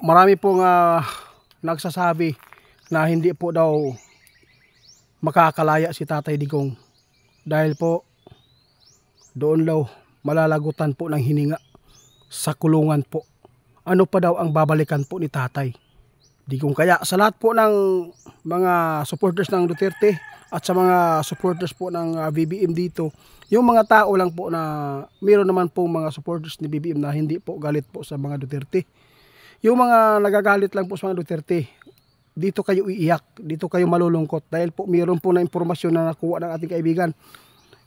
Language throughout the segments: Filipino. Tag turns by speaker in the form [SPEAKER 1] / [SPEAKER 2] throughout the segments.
[SPEAKER 1] marami pong nagsasabi na hindi po daw makakalaya si Tatay Digong dahil po doon daw malalagutan po ng hininga sa kulungan po. Ano pa daw ang babalikan po ni Tatay Digong? Kaya sa lahat po ng mga supporters ng Duterte at sa mga supporters po ng BBM dito, yung mga tao lang po na mayroon naman po mga supporters ni BBM na hindi po galit po sa mga Duterte. Yung mga nagagalit lang po sa mga Duterte, dito kayo iiyak, dito kayo malulungkot dahil po mayroon po na impormasyon na nakuha ng ating kaibigan.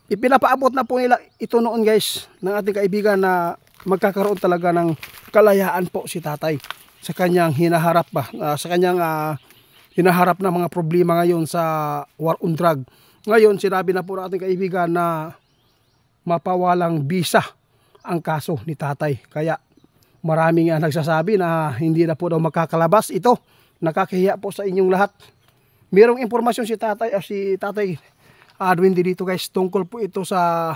[SPEAKER 1] Ipinapaabot na po nila ito noon guys ng ating kaibigan na magkakaroon talaga ng kalayaan po si Tatay sa kanyang hinaharap sa kanyang hinaharap na mga problema ngayon sa war on drug. Ngayon sinabi na po ng ating kaibigan na mapawalang bisa ang kaso ni Tatay. Kaya maraming nagsasabi na hindi na po daw makakalabas ito. Nakakahiya po sa inyong lahat. Mayroong impormasyon si Tatay Duwende dito guys, tungkol po ito sa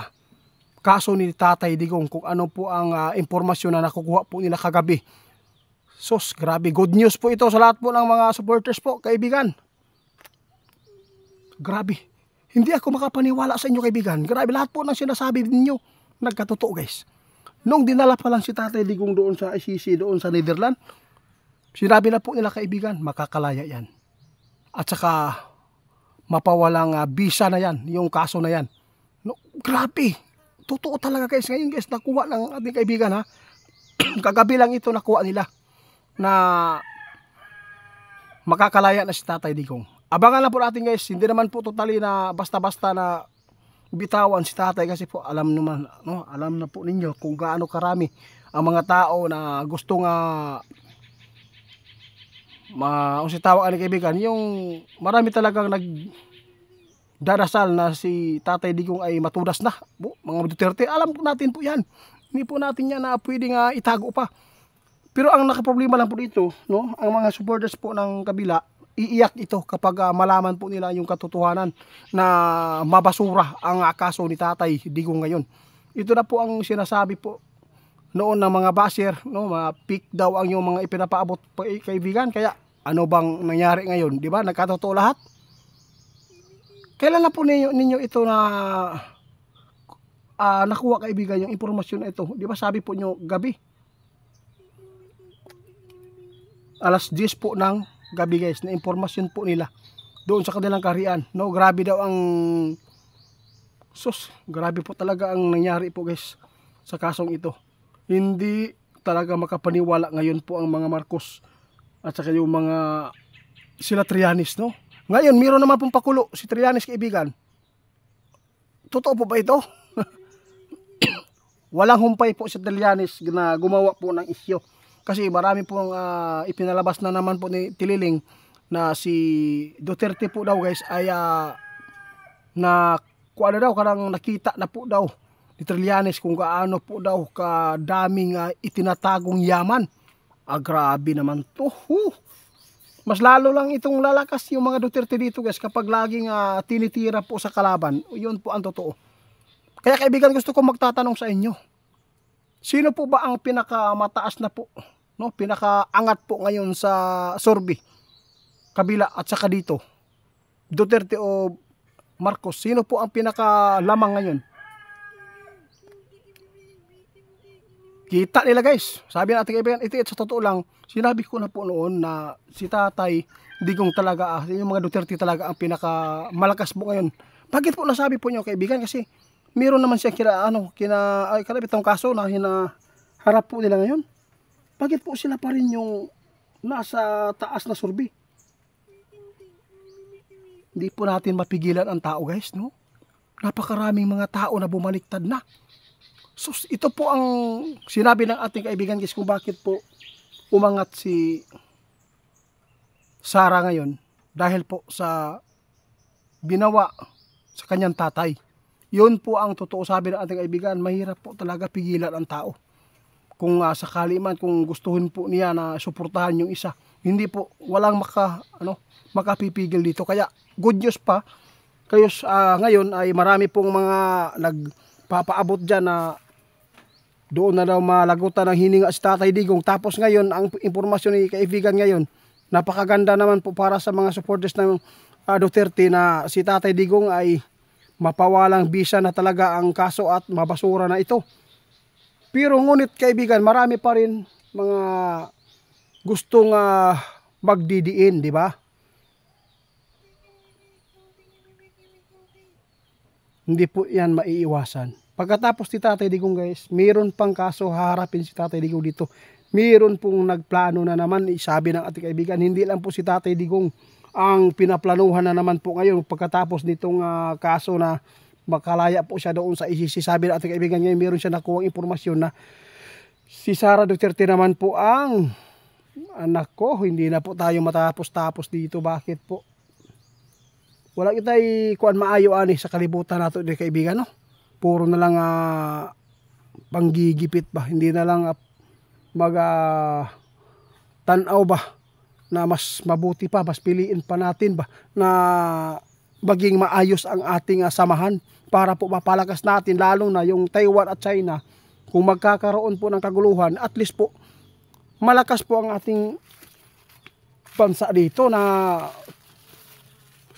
[SPEAKER 1] kaso ni Tatay Digong, kung ano po ang impormasyon na nakukuha po nila kagabi. Sos, grabe, good news po ito sa lahat po ng mga supporters po, kaibigan. Grabe, hindi ako makapaniwala sa inyo kaibigan. Grabe, lahat po ng sinasabi ninyo nagkatotoo guys. Nung dinala pa lang si Tatay Digong doon sa ICC, doon sa Netherlands, sinabi na po nila kaibigan, makakalaya yan. At saka mapawalang bisa na yan, yung kaso na yan. No, grabe, totoo talaga guys. Ngayon guys, nakuha ng ating kaibigan ha. Kagabi lang ito nakuha nila na makakalaya na si Tatay Digong. Abangan lang po natin guys, hindi naman po totally na basta-basta na bitawan si Tatay kasi po alam naman, no, alam na po ninyo kung gaano karami ang mga tao na gustong kung si tawag ni kaibigan, yung marami talagang nagdarasal na si Tatay Digong ay matudas na. Mga Duterte, alam po natin po yan. Hindi po natin yan na pwedeng itago pa. Pero ang nakaproblema lang po dito, no, ang mga supporters po ng kabila, iiyak ito kapag malaman po nila yung katotohanan na mabasura ang kaso ni Tatay Digong ngayon. Ito na po ang sinasabi po noon ng mga basher, no, ma-pick daw ang yung mga ipinapaabot kaibigan. Kaya ano bang nangyari ngayon, di ba? Nagkatotoo lahat. Kailan na po ninyo ito na nakuha kaibigan yung impormasyon na ito? Di ba sabi po nyo gabi? Alas 10 po ng gabi guys, na impormasyon po nila doon sa kanilang kaharian. No, grabe daw ang grabe po talaga ang nangyari po guys sa kasong ito. Hindi talaga makapaniwala ngayon po ang mga Marcos at saka yung mga sila Trillanes, no? Ngayon, mayroon naman pong pakulo si Trillanes kaibigan. Totoo po ba ito? Walang humpay po si Trillanes na gumawa po ng isyo. Kasi marami pong ipinalabas na naman po ni Tililing na si Duterte po daw guys ay kuha na daw, karang nakita na po daw ni Trillanes kung gaano po daw kadaming itinatagong yaman. Grabe naman to. Mas lalo lang itong lalakas yung mga Duterte dito guys kapag laging tinitira po sa kalaban. Yun po ang totoo. Kaya kaibigan, gusto ko magtatanong sa inyo. Sino po ba ang pinakamataas na po, no, pinakaangat po ngayon sa Sorbe? Kabila at saka dito. Duterte o Marcos, sino po ang pinakalamang ngayon? Kita nila guys. Sabi natin kaibigan, ito sa totoo lang, sinabi ko na po noon na si Tatay Digong talaga, yung mga Duterte talaga ang pinakamalakas po ngayon. Bakit po nasabi po nyo kaibigan? Kasi meron naman siya kalabitang kaso na hinaharap po nila ngayon. Bakit po sila pa rin yung nasa taas na Sorbe? Hindi po natin mapigilan ang tao guys, no? Napakaraming mga tao na bumaliktad na. So ito po ang sinabi ng ating kaibigan guys kung bakit po umangat si Sara ngayon dahil po sa binawa sa kanyang tatay. Yun po ang totoo, sabi ng ating kaibigan. Mahirap po talaga pigilan ang tao. Kung sakali man, kung gustuhin po niya na suportahan yung isa, hindi po, walang makapipigil dito. Kaya good news pa, kayo ngayon ay marami pong mga nagpapaabot dyan na doon na daw malagutan ng hininga si Tatay Digong. Tapos ngayon, ang impormasyon ni kaibigan ngayon, napakaganda naman po para sa mga supporters ng Duterte na si Tatay Digong ay mapawalang bisa na talaga ang kaso at mabasura na ito. Pero ngunit kaibigan, marami pa rin mga gustong magdidiin, di ba? Hindi po yan maiiwasan. Pagkatapos ni Tatay Digong guys, mayroon pang kaso haharapin si Tatay Digong dito. Mayroon pong nagplano na naman, sabi ng ating kaibigan, hindi lang po si Tatay Digong ang pinaplanuhan na naman po ngayon pagkatapos nitong kaso na makalaya po siya doon sa ICC. Sabi ng ating kaibigan ngayon, mayroon siya nakuha impormasyon na si Sara Duterte naman po ang anak ko. Hindi na po tayo matapos-tapos dito. Bakit po? Wala kita'y kuan maayo ani sa kalibutan nato di kaibigan, no? Puro na lang panggigipit ba, hindi na lang tanaw ba na mas mabuti pa, mas piliin pa natin ba na maging maayos ang ating samahan para po mapalakas natin, lalo na yung Taiwan at China. Kung magkakaroon po ng kaguluhan, at least po malakas po ang ating bansa dito na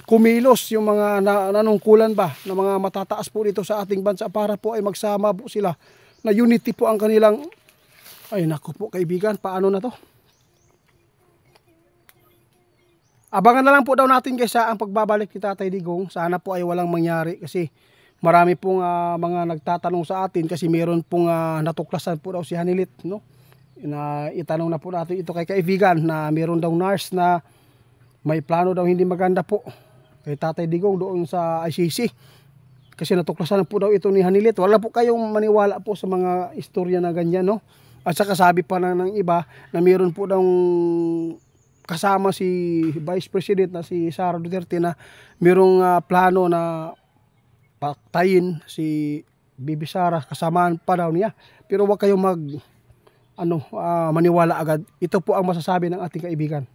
[SPEAKER 1] kumilos yung mga nanungkulan ba na mga matataas po dito sa ating bansa para po ay magsama po sila na unity po ang kanilang. Ay naku po kaibigan, paano na to? Abangan na lang po daw natin guys ang pagbabalik ni Tatay Digong. Sana po ay walang mangyari kasi marami pong mga nagtatanong sa atin kasi meron pong natuklasan po daw si Hanilit, no? Itanong na po natin ito kay kaibigan na meron daw nurse na may plano daw hindi maganda po kay Tatay Digong doon sa ICC kasi natuklasan po daw ito ni Hanilit. Wala po kayong maniwala po sa mga istorya na ganyan, no? At saka sabi pa ng iba na meron po daw kasama si Vice President na si Sara Duterte na merong plano na patayin si Bibi Sara, kasamaan pa daw niya. Pero wag kayong maniwala agad. Ito po ang masasabi ng ating kaibigan.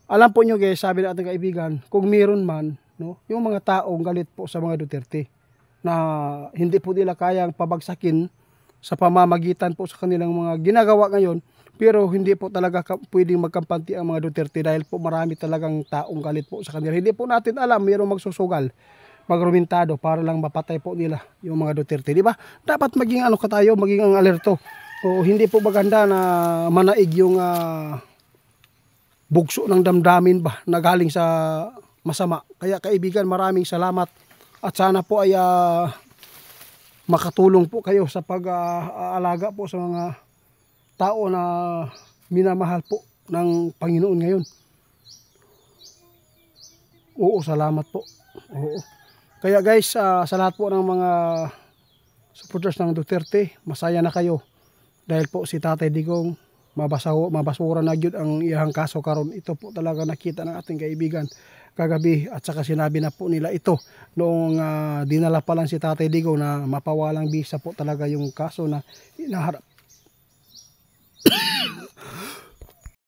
[SPEAKER 1] Alam po nyo guys, sabi ng ating kaibigan, kung meron man, no, yung mga taong galit po sa mga Duterte na hindi po nila kayang pabagsakin sa pamamagitan po sa kanilang mga ginagawa ngayon, pero hindi po talaga pwedeng magkampanti ang mga Duterte dahil po marami talagang taong galit po sa kanila. Hindi po natin alam, mayroong magsusugal, magrumentado para lang mapatay po nila yung mga Duterte, di ba? Dapat maging tayo, maging ang alerto. O hindi po maganda na manaig yung bugso ng damdamin ba na galing sa masama. Kaya kaibigan, maraming salamat at sana po ay makatulong po kayo sa pag-aalaga po sa mga tao na minamahal po ng Panginoon ngayon. Oo, salamat po. Oo. Kaya guys, sa lahat po ng mga supporters ng Duterte, masaya na kayo dahil po si Tatay Digong mabasura na gyud ang iyang kaso karon. Ito po talaga nakita ng ating kaibigan kagabi at saka sinabi na po nila ito noong dinala pa lang si Tatay Digong na mapawalang bisa po talaga yung kaso na hinaharap